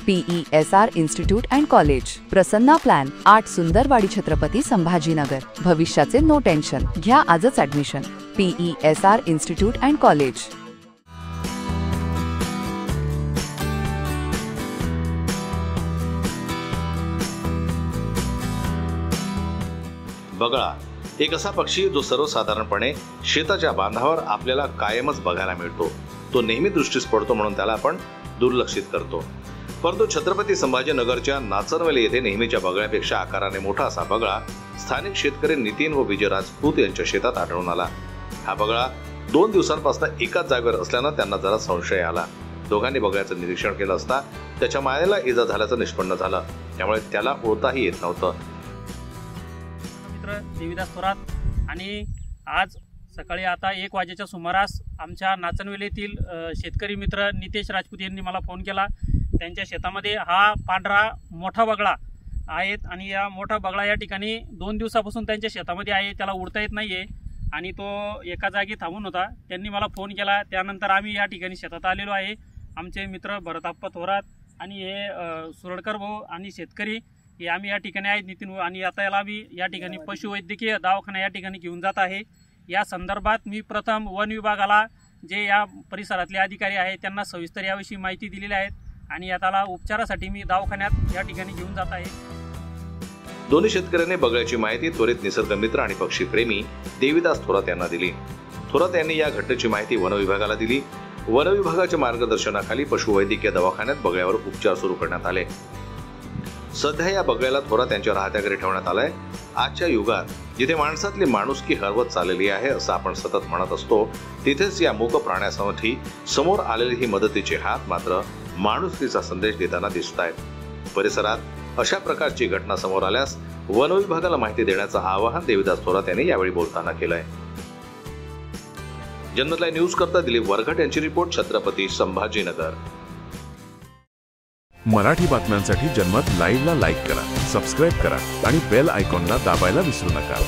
PESR institute and college, Prasanna plan, 8 Sundarwadi Chhatrapati Sambhajinagar. भविष्याचे no tension, घ्या आजच admission. PESR institute and college. बगळा एक असा पक्षी जो सर्वसाधारणपणे शेताच्या बांधावर आपल्याला कायमच बघायला मिळतो। तो नेहमी दृष्टीस पडतो म्हणून त्याला आपण दुर्लक्षित करतो, परंतु छत्रपती संभाजीनगरच्या नाचनवेली येथे नेहमीच्या बगळ्यापेक्षा आकाराने मोठा असा बगळा स्थानिक शेतकरी नितीन व विजय राजपूत यांच्या शेतात आढळून आला। हा बगळा 2 दिवसांपासून एकाच जागेवर असल्याने त्यांना जरा संशय आला। दोघांनी बगळ्याचं निरीक्षण केलं असता त्याच्या मायेला इजा झाल्याचं निष्पन्न झालं, त्यामुळे त्याला ओळखताही येत नव्हतं। मित्र देविदास थोरात आणि आज सकाळी आता 1 वाजेच्या सुमारास आमच्या नाचनवेलीतील शेतकरी मित्र नितेश राजपूत यांनी मला फोन केला। त्यांच्या शेतामध्ये हा पांढरा मोठा बगळा आहेत आणि या मोठा बगळा या ठिकाणी 2 दिवसापासून त्यांच्या शेतामध्ये आहे, त्याला उडता येत नाहीये आणि तो एका जागी थांबून होता। त्यांनी मला फोन केला, त्यानंतर आम्ही या ठिकाणी शेतात आलेलो आहे। आमचे मित्र भरतप्पा थोरात आणि हे सुरडकर भाऊ आणि शेतकरी हे आम्ही या ठिकाणी आहेत नितीन, आणि आता याला मी या ठिकाणी पशुवैद्यकीय दवाखाना या ठिकाणी घेऊन जात आहे। या संदर्भात मी प्रथम वन विभागाला जे या परिसरातले अधिकारी आहेत त्यांना सविस्तर याविषयी माहिती दिलेली आहे आणि याला उपचारासाठी मी दवाखान्यात या ठिकाणी घेऊन जात आहे। दोन्ही शेतकऱ्यांनी बगळ्याची माहिती त्वरित निसर्ग मित्र आणि पक्षी प्रेमी देविदास थोरात यांना दिली। थोरात यांनी या घटनेची माहिती वन विभागाला दिली। वन विभागाच्या मार्गदर्शनाखाली पशुवैद्यकीय दवाखान्यात बगळ्यावर उपचार सुरू करण्यात आले। सध्या या बगळ्याला थोरात यांच्या राहत्या घरी ठेवण्यात आलंय। आजच्या युगात जिथे माणसातली माणुसकी हरवत चाललेली आहे असं आपण सतत म्हणत असतो, तिथेच या मूक प्राण्यासाठी समोर आलेले ही मदतीचे हात मात्र माणुसकीचा संदेश देताना दिसत आहेत। परिसरात अशा प्रकारची घटना समोर आल्यास वन विभागाला माहिती देण्याचं आवाहन देविदास थोरात यांनी यावेळी बोलताना केलंय। जनमत लाईव्ह न्यूज करता दिलीप वरघट यांची रिपोर्ट, छत्रपती संभाजीनगर। मराठी बातम्यांसाठी जनमत लाईव्हला लाईक करा, सबस्क्राईब करा आणि बेल आयकॉनला दाबायला विसरू नका।